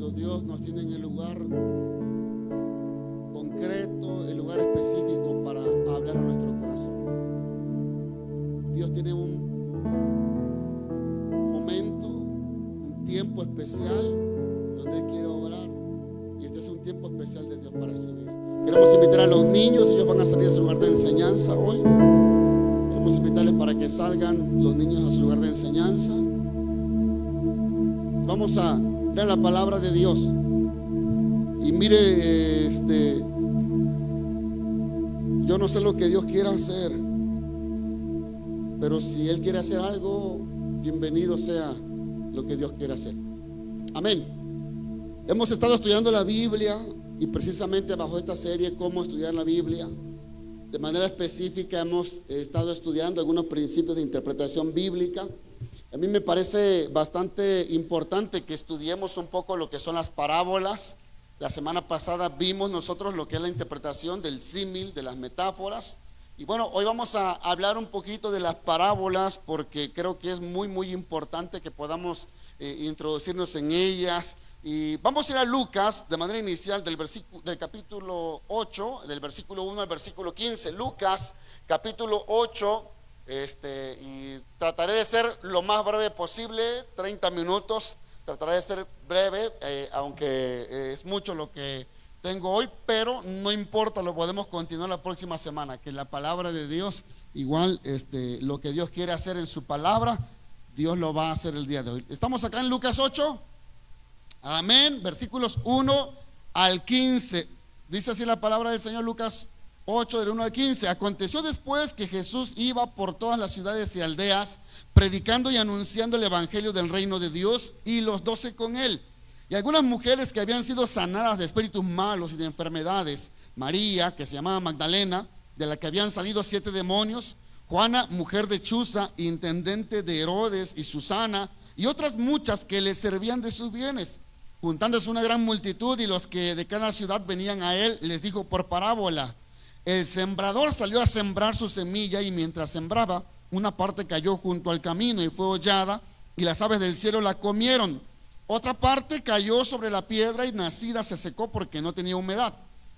cuando Dios nos tiene en el lugar concreto, el lugar específico para hablar a nuestro corazón. Dios tiene un momento, un tiempo especial donde Él quiere obrar, y este es un tiempo especial de Dios para su vida. Queremos invitar a los niños, ellos van a salir a su lugar de enseñanza hoy. Queremos invitarles para que salgan los niños a su lugar de enseñanza. Vamos a leer la palabra de Dios. Y mire, yo no sé lo que Dios quiera hacer, pero si Él quiere hacer algo, bienvenido sea lo que Dios quiera hacer. Amén. Hemos estado estudiando la Biblia, y precisamente bajo esta serie, cómo estudiar la Biblia, de manera específica hemos estado estudiando algunos principios de interpretación bíblica. A mí me parece bastante importante que estudiemos un poco lo que son las parábolas. La semana pasada vimos nosotros lo que es la interpretación del símil, de las metáforas. Y bueno, hoy vamos a hablar un poquito de las parábolas, porque creo que es muy importante que podamos introducirnos en ellas. Y vamos a ir a Lucas de manera inicial del capítulo 8, del versículo 1 al versículo 15. Lucas capítulo 8, y trataré de ser lo más breve posible, 30 minutos. Trataré de ser breve, aunque es mucho lo que tengo hoy, pero no importa, lo podemos continuar la próxima semana, que la palabra de Dios, igual lo que Dios quiere hacer en su palabra, Dios lo va a hacer el día de hoy. Estamos acá en Lucas 8, amén, versículos 1 al 15. Dice así la palabra del Señor, Lucas 8, del 1 al 15. Aconteció después que Jesús iba por todas las ciudades y aldeas, predicando y anunciando el evangelio del reino de Dios, y los 12 con él. Y algunas mujeres que habían sido sanadas de espíritus malos y de enfermedades: María, que se llamaba Magdalena, de la que habían salido 7 demonios; Juana, mujer de Chuza, intendente de Herodes, y Susana, y otras muchas que le servían de sus bienes. Juntándose una gran multitud, y los que de cada ciudad venían a él, les dijo por parábola: el sembrador salió a sembrar su semilla, y mientras sembraba, una parte cayó junto al camino y fue hollada, y las aves del cielo la comieron. Otra parte cayó sobre la piedra, y nacida se secó porque no tenía humedad.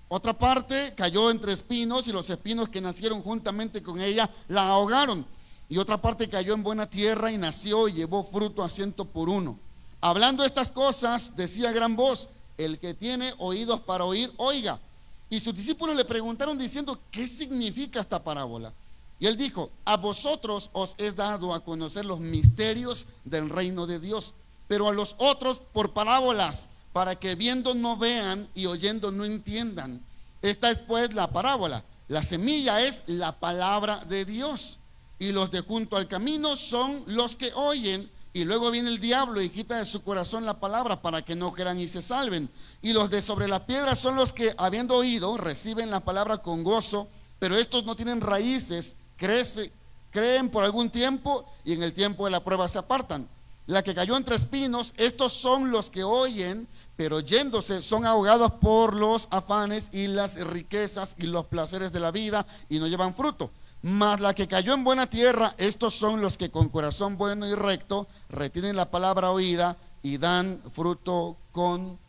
Otra parte cayó entre espinos, y los espinos que nacieron juntamente con ella la ahogaron. Y otra parte cayó en buena tierra, y nació y llevó fruto a 100 por uno. Hablando estas cosas, decía a gran voz: el que tiene oídos para oír, oiga. Y sus discípulos le preguntaron diciendo: ¿qué significa esta parábola? Y él dijo: a vosotros os es dado a conocer los misterios del reino de Dios, pero a los otros por parábolas, para que viendo no vean y oyendo no entiendan. Esta es pues la parábola. La semilla es la palabra de Dios, y los de junto al camino son los que oyen, y luego viene el diablo y quita de su corazón la palabra, para que no crean y se salven. Y los de sobre la piedra son los que, habiendo oído, reciben la palabra con gozo, pero estos no tienen raíces, creen por algún tiempo, y en el tiempo de la prueba se apartan. La que cayó entre espinos, estos son los que oyen, pero yéndose son ahogados por los afanes y las riquezas y los placeres de la vida, y no llevan fruto. Mas la que cayó en buena tierra, estos son los que con corazón bueno y recto retienen la palabra oída y dan fruto con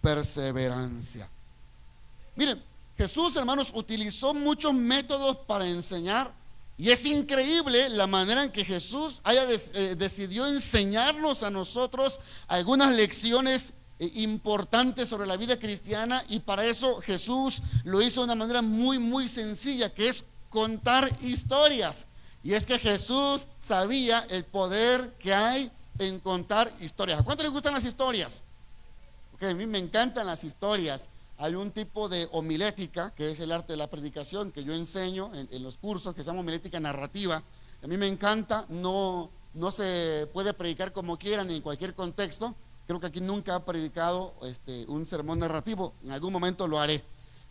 perseverancia. Miren, Jesús, hermanos, utilizó muchos métodos para enseñar, y es increíble la manera en que Jesús decidió enseñarnos a nosotros algunas lecciones importantes sobre la vida cristiana. Y para eso Jesús lo hizo de una manera muy sencilla, que es contar historias. Y es que Jesús sabía el poder que hay en contar historias. ¿A cuánto les gustan las historias? A mí me encantan las historias. Hay un tipo de homilética, que es el arte de la predicación, que yo enseño en los cursos, que se llama homilética narrativa. A mí me encanta. No se puede predicar como quieran ni en cualquier contexto. Creo que aquí nunca he predicado un sermón narrativo. En algún momento lo haré.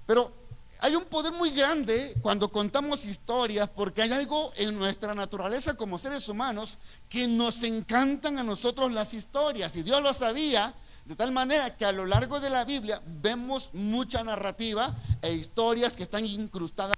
Pero hay un poder muy grande cuando contamos historias, porque hay algo en nuestra naturaleza como seres humanos que nos encantan a nosotros las historias, y Dios lo sabía, de tal manera que a lo largo de la Biblia vemos mucha narrativa e historias que están incrustadas.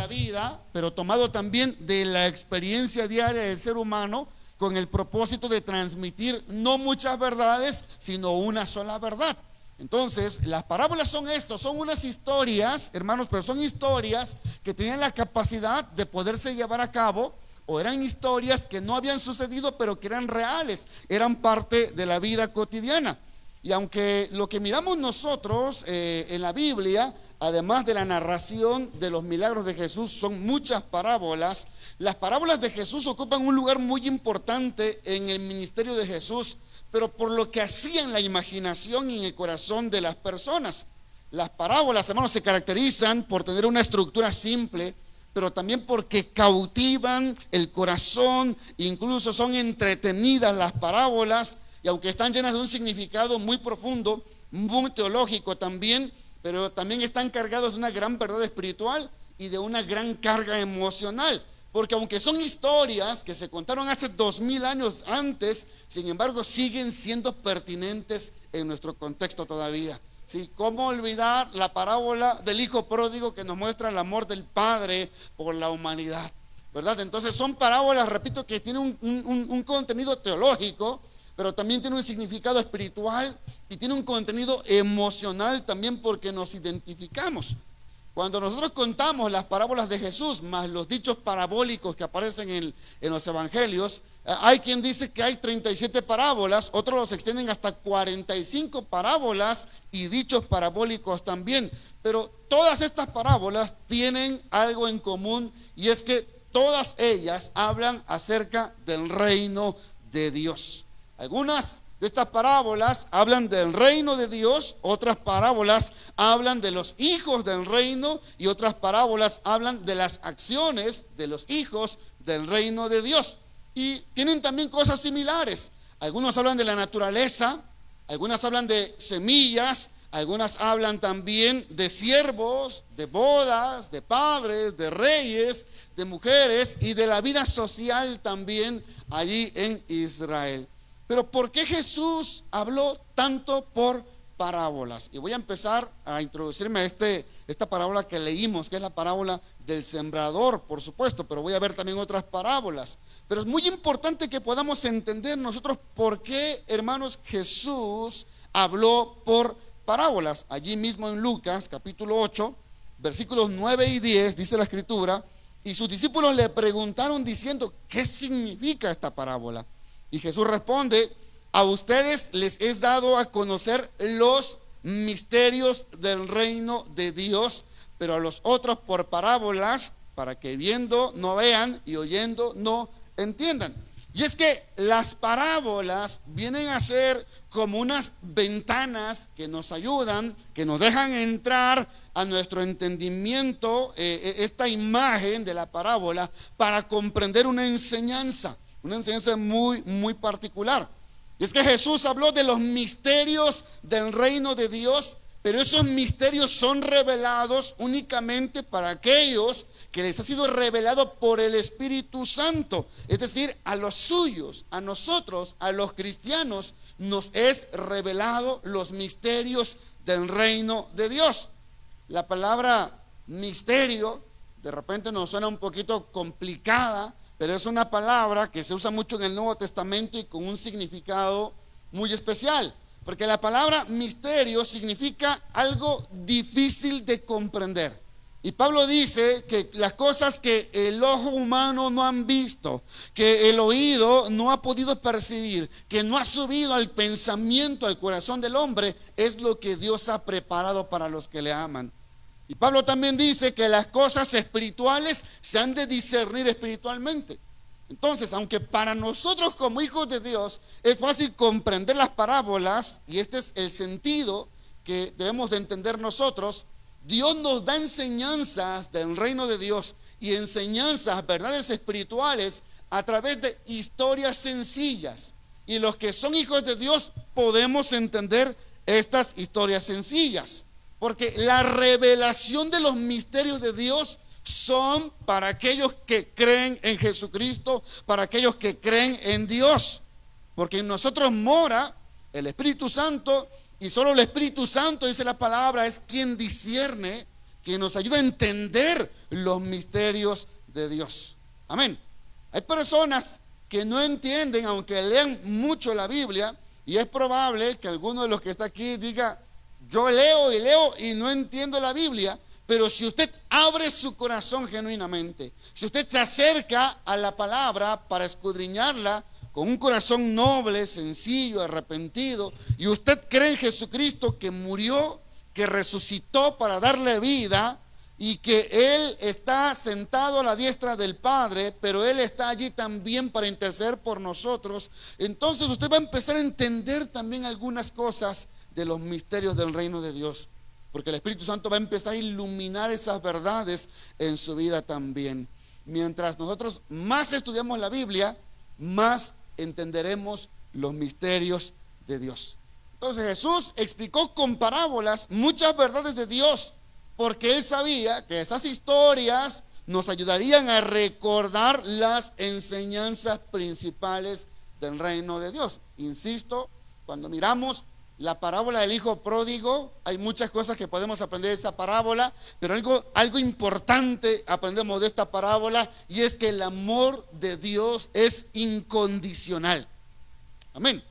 la vida, pero tomado también de la experiencia diaria del ser humano, con el propósito de transmitir no muchas verdades, sino una sola verdad. Entonces, las parábolas son esto, son unas historias, hermanos, pero son historias que tienen la capacidad de poderse llevar a cabo, o eran historias que no habían sucedido, pero que eran reales, eran parte de la vida cotidiana. Y aunque lo que miramos nosotros en la Biblia, además de la narración de los milagros de Jesús, son muchas parábolas, las parábolas de Jesús ocupan un lugar muy importante en el ministerio de Jesús, pero por lo que hacían la imaginación y en el corazón de las personas. Las parábolas, hermanos, se caracterizan por tener una estructura simple, pero también porque cautivan el corazón, incluso son entretenidas las parábolas, y aunque están llenas de un significado muy profundo, muy teológico también, pero también están cargados de una gran verdad espiritual y de una gran carga emocional. Porque aunque son historias que se contaron hace 2000 años antes, sin embargo siguen siendo pertinentes en nuestro contexto todavía. ¿Sí? ¿Cómo olvidar la parábola del hijo pródigo que nos muestra el amor del Padre por la humanidad? ¿Verdad? Entonces son parábolas, repito, que tienen un contenido teológico, pero también tiene un significado espiritual y tiene un contenido emocional también, porque nos identificamos. Cuando nosotros contamos las parábolas de Jesús más los dichos parabólicos que aparecen en los evangelios, hay quien dice que hay 37 parábolas, otros los extienden hasta 45 parábolas y dichos parabólicos también. Pero todas estas parábolas tienen algo en común, y es que todas ellas hablan acerca del reino de Dios. Algunas de estas parábolas hablan del reino de Dios, otras parábolas hablan de los hijos del reino, y otras parábolas hablan de las acciones de los hijos del reino de Dios. Y tienen también cosas similares. Algunos hablan de la naturaleza, algunas hablan de semillas, algunas hablan también de siervos, de bodas, de padres, de reyes, de mujeres y de la vida social también allí en Israel. Pero ¿por qué Jesús habló tanto por parábolas? Y voy a empezar a introducirme a esta parábola que leímos, que es la parábola del sembrador, por supuesto, pero voy a ver también otras parábolas. Pero es muy importante que podamos entender nosotros por qué, hermanos, Jesús habló por parábolas. Allí mismo en Lucas capítulo 8, versículos 9 y 10, dice la escritura: y sus discípulos le preguntaron diciendo, ¿qué significa esta parábola? Y Jesús responde: a ustedes les es dado a conocer los misterios del reino de Dios, pero a los otros por parábolas, para que viendo no vean y oyendo no entiendan. Y es que las parábolas vienen a ser como unas ventanas que nos ayudan, que nos dejan entrar a nuestro entendimiento, esta imagen de la parábola, para comprender una enseñanza muy, muy particular. Y es que Jesús habló de los misterios del reino de Dios, pero esos misterios son revelados únicamente para aquellos que les ha sido revelado por el Espíritu Santo. Es decir, a los suyos, a nosotros, a los cristianos, nos es revelado los misterios del reino de Dios. La palabra misterio de repente nos suena un poquito complicada, pero es una palabra que se usa mucho en el Nuevo Testamento y con un significado muy especial, porque la palabra misterio significa algo difícil de comprender. Y Pablo dice que las cosas que el ojo humano no han visto, que el oído no ha podido percibir, que no ha subido al pensamiento, al corazón del hombre, es lo que Dios ha preparado para los que le aman. Y Pablo también dice que las cosas espirituales se han de discernir espiritualmente. Entonces, aunque para nosotros como hijos de Dios es fácil comprender las parábolas, y este es el sentido que debemos de entender nosotros, Dios nos da enseñanzas del reino de Dios y enseñanzas, verdades espirituales, a través de historias sencillas. Y los que son hijos de Dios podemos entender estas historias sencillas, porque la revelación de los misterios de Dios son para aquellos que creen en Jesucristo, para aquellos que creen en Dios, porque en nosotros mora el Espíritu Santo, y solo el Espíritu Santo, dice la palabra, es quien discierne, que nos ayuda a entender los misterios de Dios. Amén. Hay personas que no entienden, aunque lean mucho la Biblia, y es probable que alguno de los que está aquí diga: yo leo y leo y no entiendo la Biblia. Pero si usted abre su corazón genuinamente, si usted se acerca a la palabra para escudriñarla con un corazón noble, sencillo, arrepentido, y usted cree en Jesucristo, que murió, que resucitó para darle vida, y que Él está sentado a la diestra del Padre, pero Él está allí también para interceder por nosotros, entonces usted va a empezar a entender también algunas cosas de los misterios del reino de Dios, porque el Espíritu Santo va a empezar a iluminar esas verdades en su vida también. Mientras nosotros más estudiamos la Biblia, más entenderemos los misterios de Dios. Entonces Jesús explicó con parábolas muchas verdades de Dios, porque Él sabía que esas historias nos ayudarían a recordar las enseñanzas principales del reino de Dios. Insisto, cuando miramos la parábola del hijo pródigo, hay muchas cosas que podemos aprender de esa parábola, pero algo importante aprendemos de esta parábola, y es que el amor de Dios es incondicional. Amén.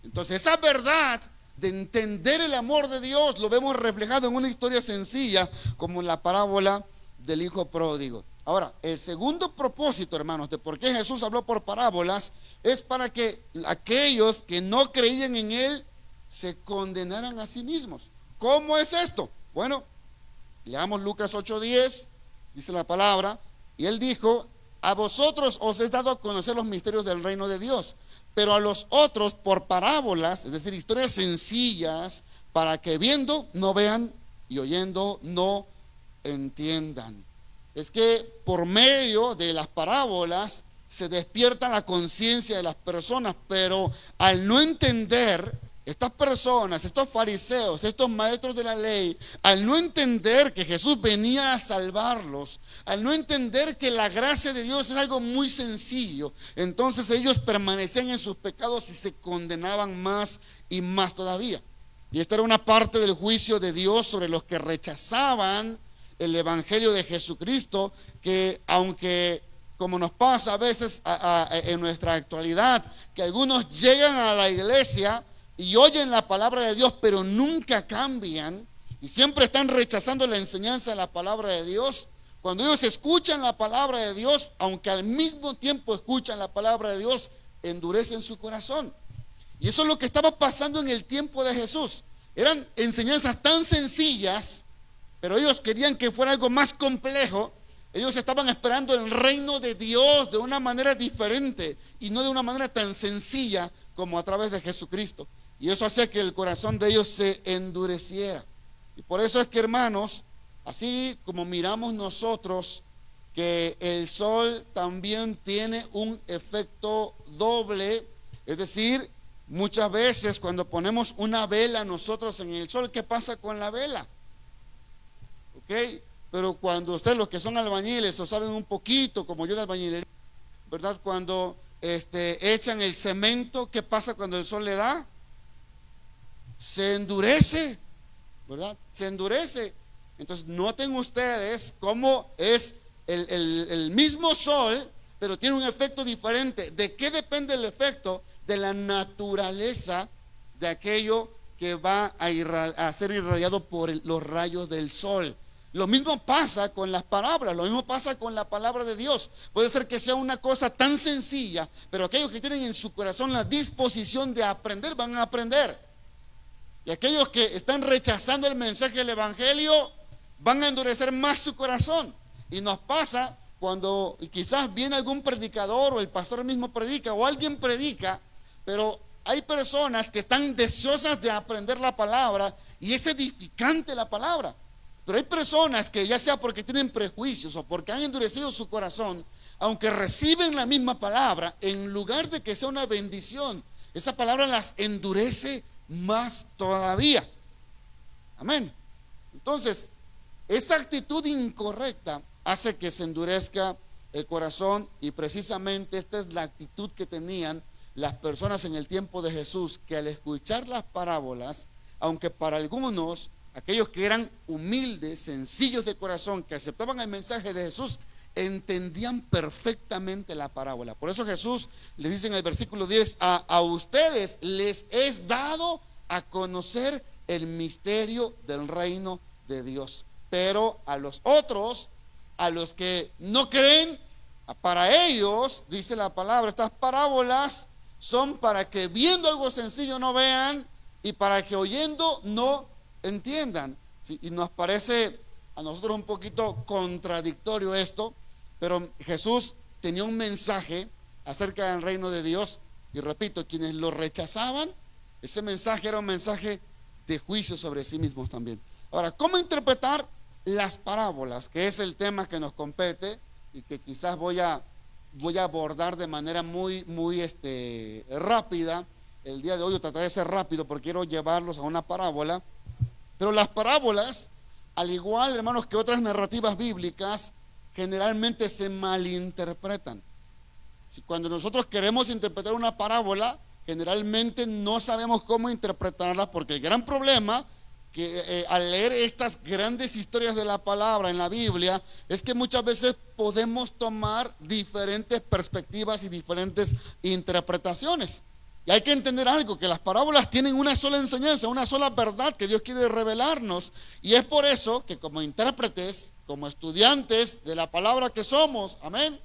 Entonces esa verdad de entender el amor de Dios lo vemos reflejado en una historia sencilla como la parábola del hijo pródigo. Ahora, el segundo propósito, hermanos, de por qué Jesús habló por parábolas, es para que aquellos que no creían en Él se condenaran a sí mismos. ¿Cómo es esto? Bueno, leamos Lucas 8:10, dice la palabra, y Él dijo: a vosotros os es dado a conocer los misterios del reino de Dios, pero a los otros por parábolas, es decir, historias sencillas, para que viendo no vean y oyendo no entiendan. Es que por medio de las parábolas se despierta la conciencia de las personas, pero al no entender, estas personas, estos fariseos, estos maestros de la ley, al no entender que Jesús venía a salvarlos, al no entender que la gracia de Dios es algo muy sencillo, entonces ellos permanecían en sus pecados y se condenaban más y más todavía. Y esta era una parte del juicio de Dios sobre los que rechazaban el evangelio de Jesucristo, que aunque, como nos pasa a veces en nuestra actualidad, que algunos llegan a la iglesia y oyen la palabra de Dios, pero nunca cambian y siempre están rechazando la enseñanza de la palabra de Dios. Cuando ellos escuchan la palabra de Dios, aunque al mismo tiempo escuchan la palabra de Dios, endurecen su corazón. Y eso es lo que estaba pasando en el tiempo de Jesús. Eran enseñanzas tan sencillas, pero ellos querían que fuera algo más complejo. Ellos estaban esperando el reino de Dios de una manera diferente y no de una manera tan sencilla como a través de Jesucristo. Y eso hacía que el corazón de ellos se endureciera. Y por eso es que, hermanos, así como miramos nosotros que el sol también tiene un efecto doble, es decir, muchas veces cuando ponemos una vela nosotros en el sol, ¿qué pasa con la vela? ¿Ok? Pero cuando ustedes, los que son albañiles o saben un poquito como yo de albañilería, ¿verdad? Cuando echan el cemento, ¿qué pasa cuando el sol le da? Se endurece, ¿verdad? Se endurece. Entonces noten ustedes cómo es el mismo sol, pero tiene un efecto diferente. ¿De qué depende el efecto? De la naturaleza de aquello que va a ser irradiado por los rayos del sol. Lo mismo pasa con las palabras, lo mismo pasa con la palabra de Dios. Puede ser que sea una cosa tan sencilla, pero aquellos que tienen en su corazón la disposición de aprender, van a aprender. Y aquellos que están rechazando el mensaje del evangelio, van a endurecer más su corazón. Y nos pasa cuando quizás viene algún predicador, o el pastor mismo predica, o alguien predica, pero hay personas que están deseosas de aprender la palabra, y es edificante la palabra. Pero hay personas que, ya sea porque tienen prejuicios o porque han endurecido su corazón, aunque reciben la misma palabra, en lugar de que sea una bendición, esa palabra las endurece más todavía. Amén. Entonces, esa actitud incorrecta hace que se endurezca el corazón, y precisamente esta es la actitud que tenían las personas en el tiempo de Jesús, que al escuchar las parábolas, aunque para algunos aquellos que eran humildes, sencillos de corazón, que aceptaban el mensaje de Jesús, entendían perfectamente la parábola. Por eso Jesús les dice en el versículo 10, a ustedes les es dado a conocer el misterio del reino de Dios, pero a los otros, a los que no creen, para ellos, dice la palabra, estas parábolas son para que viendo algo sencillo no vean, y para que oyendo no entiendan. Sí, y nos parece a nosotros un poquito contradictorio esto, pero Jesús tenía un mensaje acerca del reino de Dios, y repito, quienes lo rechazaban, ese mensaje era un mensaje de juicio sobre sí mismos también. Ahora, ¿cómo interpretar las parábolas? Que es el tema que nos compete y que quizás voy a abordar de manera muy rápida. El día de hoy yo trataré de ser rápido porque quiero llevarlos a una parábola. Pero las parábolas, al igual, hermanos, que otras narrativas bíblicas, generalmente se malinterpretan. Si cuando nosotros queremos interpretar una parábola, generalmente no sabemos cómo interpretarla, porque el gran problema que al leer estas grandes historias de la palabra en la Biblia es que muchas veces podemos tomar diferentes perspectivas y diferentes interpretaciones. Y hay que entender algo, que las parábolas tienen una sola enseñanza, una sola verdad que Dios quiere revelarnos. Y es por eso que como intérpretes, como estudiantes de la palabra que somos, amén,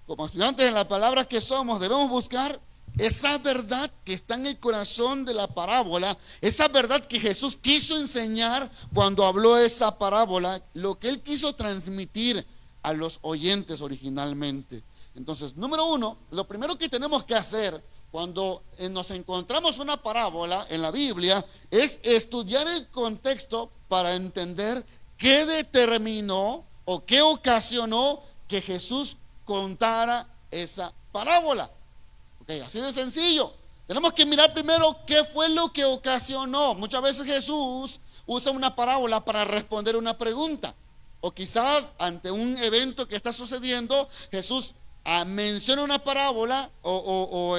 como estudiantes de la palabra que somos, debemos buscar esa verdad que está en el corazón de la parábola, esa verdad que Jesús quiso enseñar cuando habló esa parábola, lo que Él quiso transmitir a los oyentes originalmente. Entonces, número uno, lo primero que tenemos que hacer cuando nos encontramos una parábola en la Biblia es estudiar el contexto para entender qué determinó o qué ocasionó que Jesús contara esa parábola. Okay, así de sencillo. Tenemos que mirar primero qué fue lo que ocasionó. Muchas veces Jesús usa una parábola para responder una pregunta, o quizás ante un evento que está sucediendo, Jesús menciona una parábola o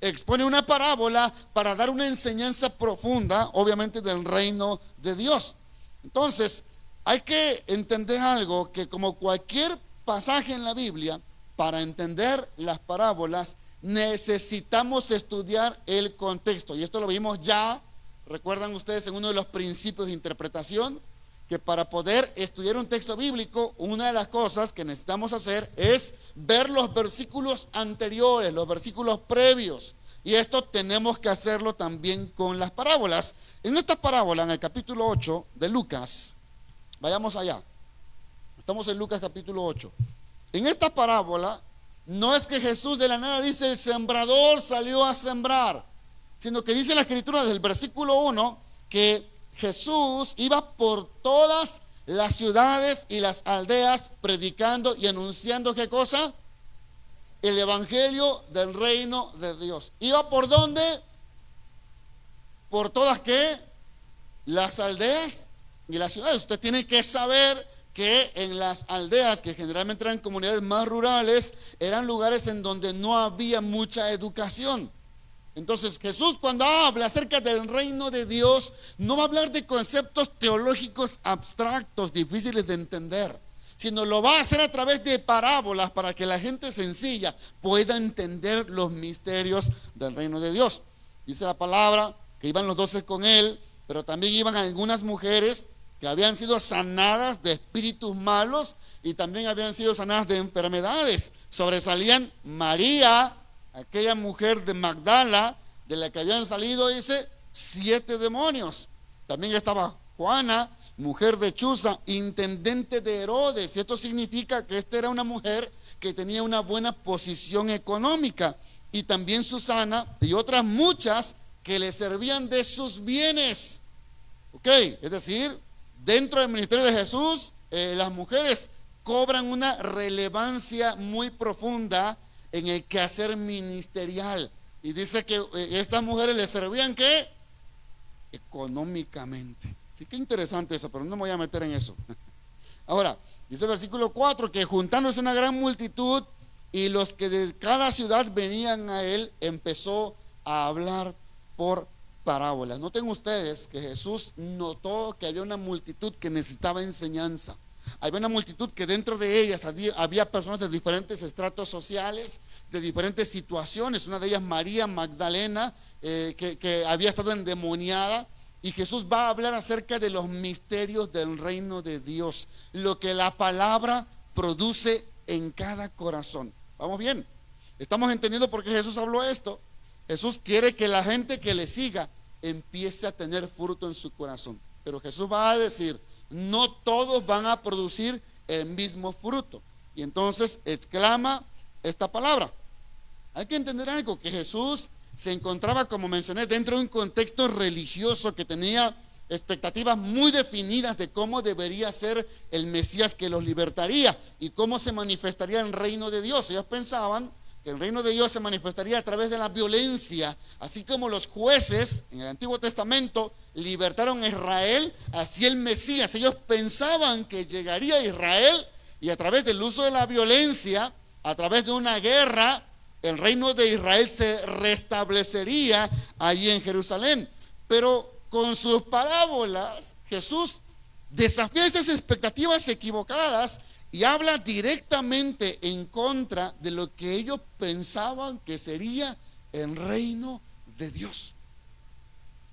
expone una parábola para dar una enseñanza profunda, obviamente del reino de Dios. Entonces hay que entender algo, que como cualquier pasaje en la Biblia, para entender las parábolas necesitamos estudiar el contexto. Y esto lo vimos ya, recuerdan ustedes, en uno de los principios de interpretación, que para poder estudiar un texto bíblico, una de las cosas que necesitamos hacer es ver los versículos anteriores, los versículos previos. Y esto tenemos que hacerlo también con las parábolas. En esta parábola, en el capítulo 8 de Lucas, vayamos allá. Estamos en Lucas capítulo 8. En esta parábola, no es que Jesús de la nada dice el sembrador salió a sembrar, sino que dice la escritura desde el versículo 1 que Jesús iba por todas las ciudades y las aldeas predicando y anunciando, ¿qué cosa? El evangelio del reino de Dios. ¿Iba por dónde? Por todas, ¿qué? Las aldeas y las ciudades. Usted tiene que saber que en las aldeas, que generalmente eran comunidades más rurales, eran lugares en donde no había mucha educación. Entonces Jesús, cuando habla acerca del reino de Dios, no va a hablar de conceptos teológicos abstractos, difíciles de entender, sino lo va a hacer a través de parábolas para que la gente sencilla pueda entender los misterios del reino de Dios. Dice la palabra que iban los 12 con él, pero también iban algunas mujeres que habían sido sanadas de espíritus malos y también habían sido sanadas de enfermedades. Sobresalían María, aquella mujer de Magdala, de la que habían salido, dice, 7 demonios. También estaba Juana, mujer de Chuza, intendente de Herodes. Y esto significa que esta era una mujer que tenía una buena posición económica. Y también Susana y otras muchas que le servían de sus bienes. Ok, es decir, dentro del ministerio de Jesús, las mujeres cobran una relevancia muy profunda en el quehacer ministerial. Y dice que estas mujeres le servían, ¿qué? Económicamente. Sí, que interesante eso, pero no me voy a meter en eso. Ahora, dice el versículo 4, que juntándose una gran multitud y los que de cada ciudad venían a él, empezó a hablar por parábolas. Noten ustedes que Jesús notó que había una multitud que necesitaba enseñanza. Había una multitud que dentro de ellas había personas de diferentes estratos sociales, de diferentes situaciones. Una de ellas, María Magdalena, que había estado endemoniada. Y Jesús va a hablar acerca de los misterios del reino de Dios, lo que la palabra produce en cada corazón. ¿Vamos bien? ¿Estamos entendiendo por qué Jesús habló esto? Jesús quiere que la gente que le siga empiece a tener fruto en su corazón. Pero Jesús va a decir, no todos van a producir el mismo fruto. Y entonces exclama esta palabra. Hay que entender algo, que Jesús se encontraba, como mencioné, dentro de un contexto religioso que tenía expectativas muy definidas de cómo debería ser el Mesías que los libertaría y cómo se manifestaría el reino de Dios. Ellos pensaban que el reino de Dios se manifestaría a través de la violencia, así como los jueces en el Antiguo Testamento libertaron a Israel, así el Mesías. Ellos pensaban que llegaría a Israel y a través del uso de la violencia, a través de una guerra, el reino de Israel se restablecería allí en Jerusalén. Pero con sus parábolas, Jesús desafía esas expectativas equivocadas y habla directamente en contra de lo que ellos pensaban que sería el reino de Dios.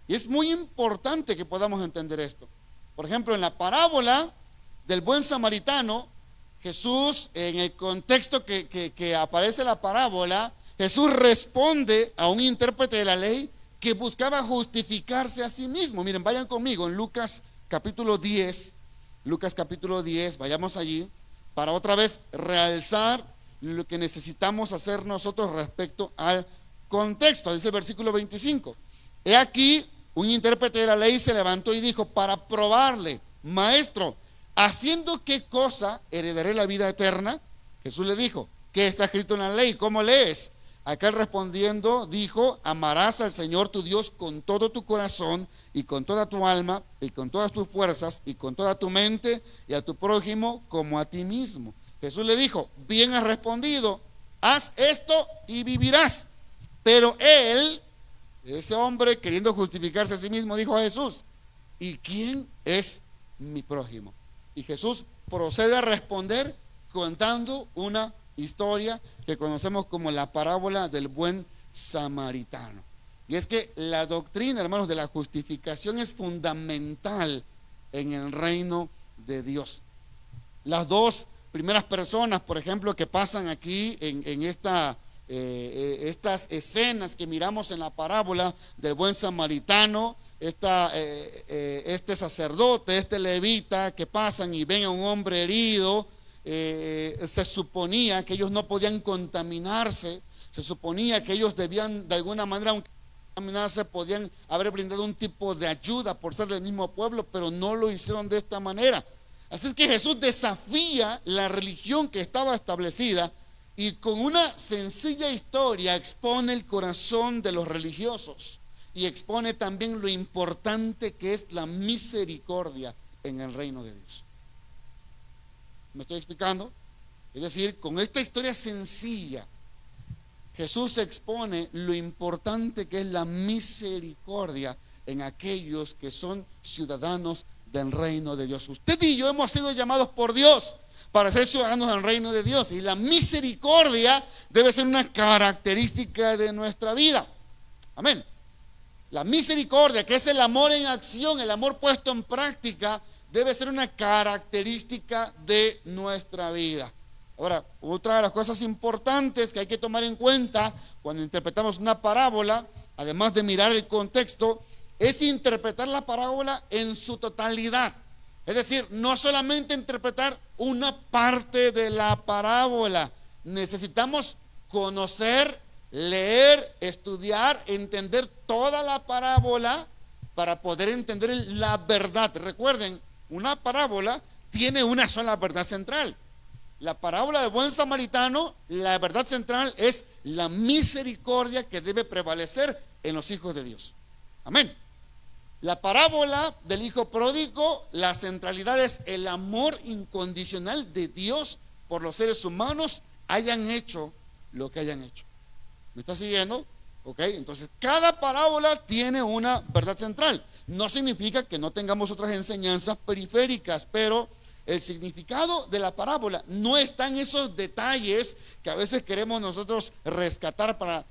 Y es muy importante que podamos entender esto. Por ejemplo, en la parábola del buen samaritano, Jesús, en el contexto que aparece la parábola, Jesús responde a un intérprete de la ley que buscaba justificarse a sí mismo. Miren, vayan conmigo en Lucas capítulo 10, vayamos allí, para otra vez realzar lo que necesitamos hacer nosotros respecto al contexto. Dice el versículo 25, he aquí un intérprete de la ley se levantó y dijo, para probarle, maestro, ¿haciendo qué cosa heredaré la vida eterna? Jesús le dijo, ¿qué está escrito en la ley? ¿Cómo lees? Aquel respondiendo dijo, amarás al Señor tu Dios con todo tu corazón y con toda tu alma y con todas tus fuerzas y con toda tu mente, y a tu prójimo como a ti mismo. Jesús le dijo, bien has respondido, haz esto y vivirás. Pero él, ese hombre, queriendo justificarse a sí mismo, dijo a Jesús, ¿y quién es mi prójimo? Y Jesús procede a responder contando una historia que conocemos como la parábola del buen samaritano. Y es que la doctrina, hermanos, de la justificación es fundamental en el reino de Dios. Las dos primeras personas, por ejemplo, que pasan aquí en estas escenas que miramos en la parábola del buen samaritano, este sacerdote, este levita, que pasan y ven a un hombre herido, se suponía que ellos no podían contaminarse, se suponía que ellos debían de alguna manera, aunque contaminarse, podían haber brindado un tipo de ayuda por ser del mismo pueblo, pero no lo hicieron de esta manera. Así es que Jesús desafía la religión que estaba establecida y con una sencilla historia expone el corazón de los religiosos y expone también lo importante que es la misericordia en el reino de Dios. ¿Me estoy explicando? Es decir, con esta historia sencilla, Jesús expone lo importante que es la misericordia en aquellos que son ciudadanos del reino de Dios. Usted y yo hemos sido llamados por Dios para ser ciudadanos del reino de Dios, y la misericordia debe ser una característica de nuestra vida. Amén. La misericordia, que es el amor en acción, el amor puesto en práctica, debe ser una característica de nuestra vida. Ahora, otra de las cosas importantes que hay que tomar en cuenta cuando interpretamos una parábola, además de mirar el contexto, es interpretar la parábola en su totalidad. Es decir, no solamente interpretar una parte de la parábola. Necesitamos conocer, leer, estudiar, entender toda la parábola para poder entender la verdad. Recuerden, una parábola tiene una sola verdad central. La parábola del buen samaritano, la verdad central es la misericordia que debe prevalecer en los hijos de Dios. Amén. La parábola del hijo pródigo, la centralidad es el amor incondicional de Dios por los seres humanos, hayan hecho lo que hayan hecho. ¿Me está siguiendo? ¿Ok? Entonces, cada parábola tiene una verdad central. No significa que no tengamos otras enseñanzas periféricas, pero el significado de la parábola no está en esos detalles que a veces queremos nosotros rescatar para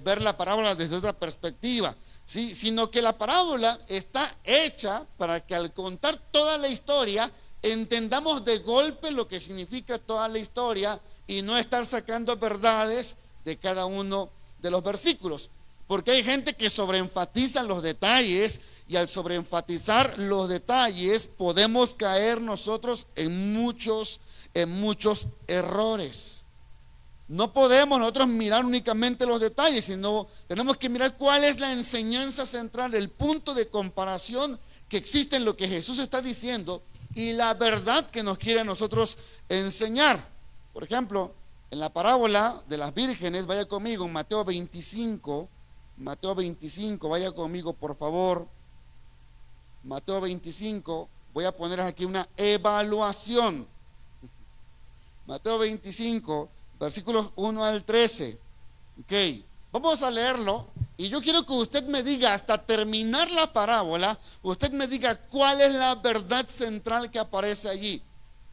ver la parábola desde otra perspectiva, ¿sí? Sino que la parábola está hecha para que al contar toda la historia entendamos de golpe lo que significa toda la historia y no estar sacando verdades de cada uno de los versículos, porque hay gente que sobreenfatiza los detalles y al sobreenfatizar los detalles podemos caer nosotros en muchos errores. No podemos nosotros mirar únicamente los detalles, sino tenemos que mirar cuál es la enseñanza central, el punto de comparación que existe en lo que Jesús está diciendo y la verdad que nos quiere a nosotros enseñar. Por ejemplo, en la parábola de las vírgenes, vaya conmigo en Mateo 25, vaya conmigo por favor. Mateo 25, voy a poner aquí una evaluación. Mateo 25, versículos 1 al 13. Ok, vamos a leerlo y yo quiero que usted me diga, hasta terminar la parábola, usted me diga cuál es la verdad central que aparece allí.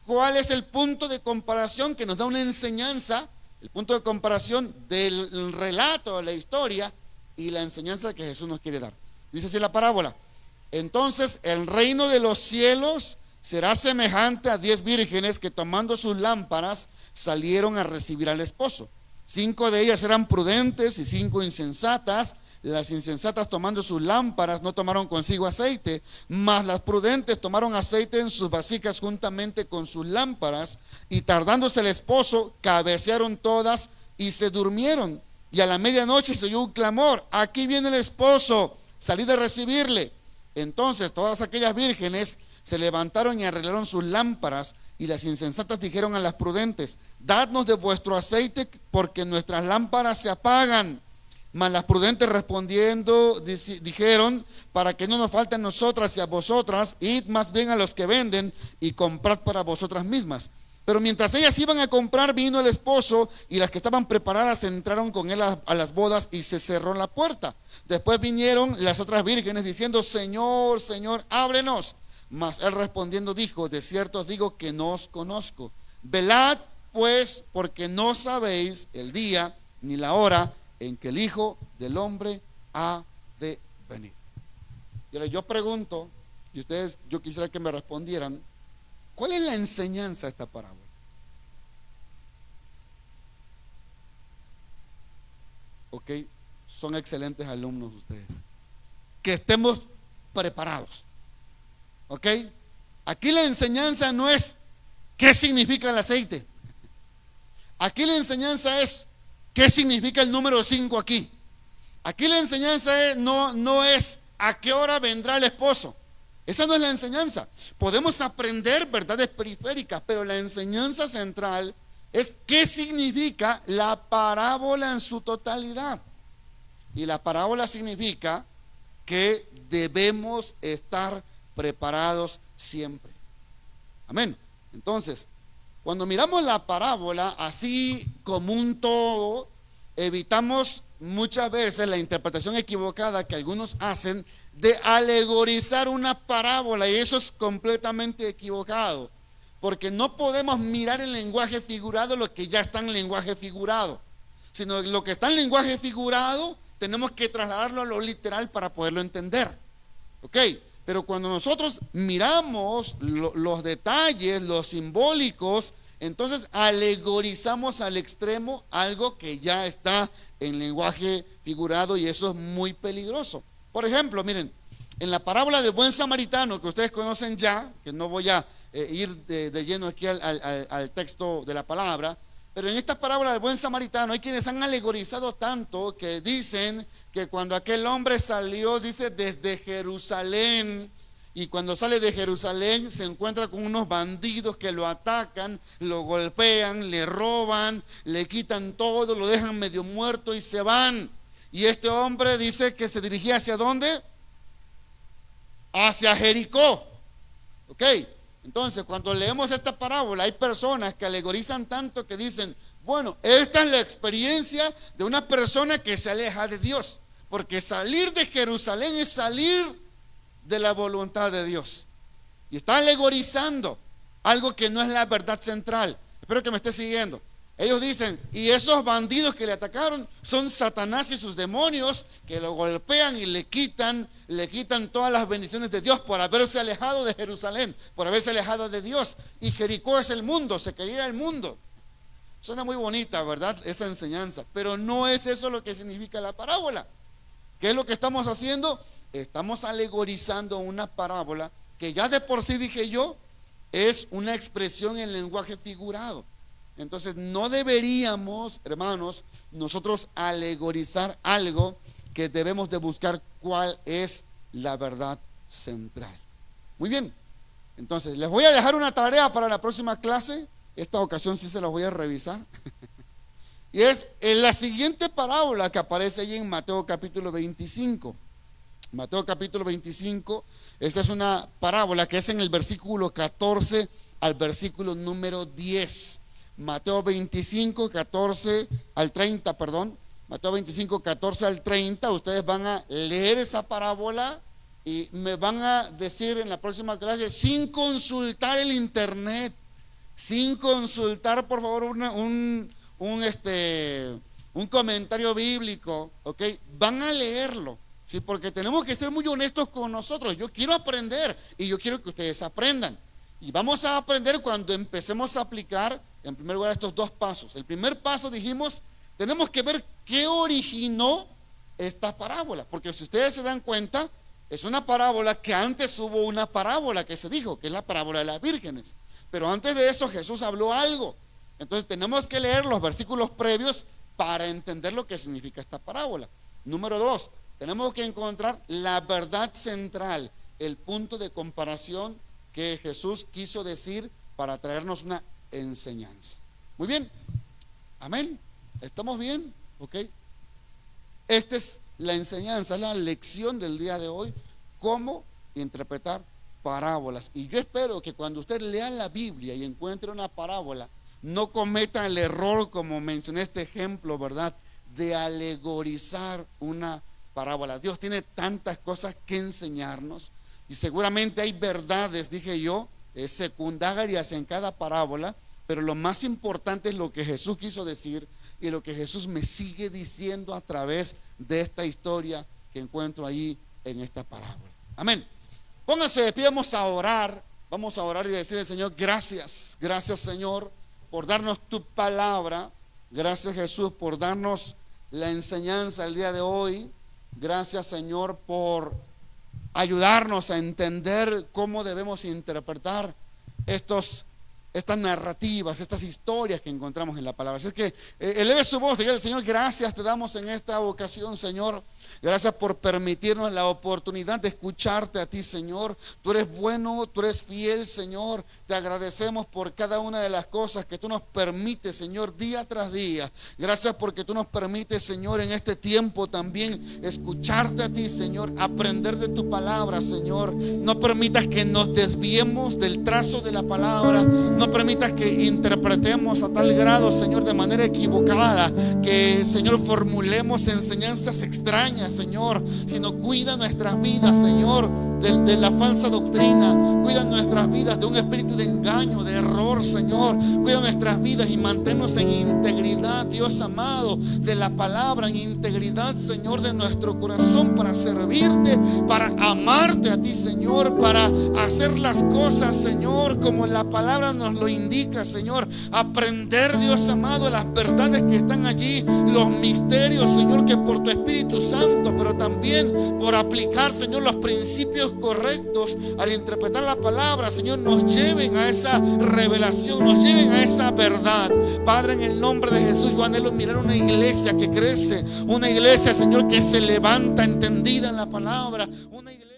¿Cuál es el punto de comparación que nos da una enseñanza? El punto de comparación del relato de la historia y la enseñanza que Jesús nos quiere dar. Dice así la parábola: entonces el reino de los cielos será semejante a 10 vírgenes que tomando sus lámparas salieron a recibir al esposo. 5 de ellas eran prudentes y 5 insensatas. Las insensatas, tomando sus lámparas, no tomaron consigo aceite, mas las prudentes tomaron aceite en sus vasijas juntamente con sus lámparas, y tardándose el esposo, cabecearon todas y se durmieron. Y a la medianoche se oyó un clamor: aquí viene el esposo, salid a recibirle. Entonces todas aquellas vírgenes se levantaron y arreglaron sus lámparas. Y las insensatas dijeron a las prudentes: dadnos de vuestro aceite, porque nuestras lámparas se apagan. Mas las prudentes respondiendo dijeron: para que no nos falte a nosotras y a vosotras, id más bien a los que venden y comprad para vosotras mismas. Pero mientras ellas iban a comprar, vino el esposo, y las que estaban preparadas entraron con él a las bodas, y se cerró la puerta. Después vinieron las otras vírgenes diciendo: Señor, Señor, ábrenos. Mas él respondiendo dijo: de cierto os digo que no os conozco. Velad pues, porque no sabéis el día ni la hora en que el Hijo del Hombre ha de venir. Yo pregunto, y ustedes, yo quisiera que me respondieran, ¿cuál es la enseñanza de esta parábola? Ok, son excelentes alumnos ustedes. Que estemos preparados. Ok, aquí la enseñanza no es qué significa el aceite. Aquí la enseñanza es ¿qué significa el número 5 aquí? Aquí la enseñanza no es a qué hora vendrá el esposo. Esa no es la enseñanza. Podemos aprender verdades periféricas, pero la enseñanza central es qué significa la parábola en su totalidad. Y la parábola significa que debemos estar preparados siempre. Amén. Entonces, cuando miramos la parábola así como un todo, evitamos muchas veces la interpretación equivocada que algunos hacen de alegorizar una parábola, y eso es completamente equivocado, porque no podemos mirar en lenguaje figurado lo que ya está en lenguaje figurado, sino lo que está en lenguaje figurado tenemos que trasladarlo a lo literal para poderlo entender. ¿Ok? Pero cuando nosotros miramos los detalles, los simbólicos, entonces alegorizamos al extremo algo que ya está en lenguaje figurado, y eso es muy peligroso. Por ejemplo, miren, en la parábola del buen samaritano, que ustedes conocen ya, que no voy a ir de lleno aquí al texto de la palabra, pero en esta parábola del buen samaritano hay quienes han alegorizado tanto que dicen que cuando aquel hombre salió, dice, desde Jerusalén, y cuando sale de Jerusalén se encuentra con unos bandidos que lo atacan, lo golpean, le roban, le quitan todo, lo dejan medio muerto y se van. Y este hombre dice que se dirigía ¿hacia dónde? Hacia Jericó. Ok, entonces cuando leemos esta parábola hay personas que alegorizan tanto que dicen: Bueno, esta es la experiencia de una persona que se aleja de Dios, porque salir de Jerusalén es salir de la voluntad de Dios, y está alegorizando algo que no es la verdad central. Espero que me esté siguiendo. Ellos dicen, y esos bandidos que le atacaron son Satanás y sus demonios, que lo golpean y le quitan todas las bendiciones de Dios por haberse alejado de Jerusalén, por haberse alejado de Dios. Y Jericó es el mundo, se quería ir al mundo. Suena muy bonita, ¿verdad? Esa enseñanza, pero no es eso lo que significa la parábola. ¿Qué es lo que estamos haciendo? Estamos alegorizando una parábola que ya de por sí, dije yo, es una expresión en lenguaje figurado. Entonces no deberíamos, hermanos, nosotros alegorizar algo que debemos de buscar cuál es la verdad central. Muy bien, entonces les voy a dejar una tarea para la próxima clase. Esta ocasión sí se la voy a revisar. Y es en la siguiente parábola que aparece allí en Mateo capítulo 25. Mateo capítulo 25, esta es una parábola que es en el versículo 14 al versículo número 10. Mateo 25, 14 al 30, perdón. Mateo 25, 14 al 30. Ustedes van a leer esa parábola y me van a decir en la próxima clase, sin consultar el internet, sin consultar, por favor, un comentario bíblico, ¿ok? Van a leerlo, ¿sí? Porque tenemos que ser muy honestos con nosotros. Yo quiero aprender y yo quiero que ustedes aprendan. Y vamos a aprender cuando empecemos a aplicar, en primer lugar, estos dos pasos. El primer paso, dijimos, tenemos que ver qué originó esta parábola. Porque si ustedes se dan cuenta, es una parábola que antes hubo una parábola que se dijo, que es la parábola de las vírgenes. Pero antes de eso Jesús habló algo. Entonces tenemos que leer los versículos previos para entender lo que significa esta parábola. Número 2, tenemos que encontrar la verdad central, el punto de comparación que Jesús quiso decir para traernos una enseñanza. Muy bien, amén. ¿Estamos bien? Ok. Esta es la enseñanza, la lección del día de hoy, cómo interpretar parábolas. Y yo espero que cuando usted lea la Biblia y encuentre una parábola, no cometa el error, como mencioné este ejemplo, ¿verdad?, de alegorizar una parábola. Dios tiene tantas cosas que enseñarnos y seguramente hay verdades, dije yo, secundarias en cada parábola, pero lo más importante es lo que Jesús quiso decir y lo que Jesús me sigue diciendo a través de esta historia que encuentro ahí en esta parábola. Amén. Pónganse de pie, vamos a orar y decirle al Señor, gracias Señor por darnos tu palabra, gracias Jesús por darnos la enseñanza el día de hoy, gracias Señor por ayudarnos a entender cómo debemos interpretar estas narrativas, estas historias que encontramos en la palabra. Así que eleve su voz, dígale al Señor, gracias te damos en esta ocasión, Señor. Gracias por permitirnos la oportunidad de escucharte a ti, Señor. Tú eres bueno, tú eres fiel, Señor. Te agradecemos por cada una de las cosas que tú nos permites, Señor, día tras día. Gracias porque tú nos permites, Señor, en este tiempo también escucharte a ti, Señor, aprender de tu palabra, Señor. No permitas que nos desviemos del trazo de la palabra. No permitas que interpretemos a tal grado, Señor, de manera equivocada, que, Señor, formulemos enseñanzas extrañas, Señor, sino cuida nuestras vidas, Señor, de la falsa doctrina. Cuida nuestras vidas de un espíritu de engaño, de error, Señor. Cuida nuestras vidas y manténnos en integridad, Dios amado, de la palabra, en integridad, Señor, de nuestro corazón, para servirte, para amarte a ti, Señor, para hacer las cosas, Señor, como la palabra nos lo indica, Señor. Aprender, Dios amado, las verdades que están allí, los misterios, Señor, que por tu Espíritu Santo, pero también por aplicar, Señor, los principios correctos al interpretar la palabra, Señor, nos lleven a esa revelación, nos lleven a esa verdad. Padre, en el nombre de Jesús, yo anhelo mirar una iglesia que crece, una iglesia, Señor, que se levanta entendida en la palabra, una iglesia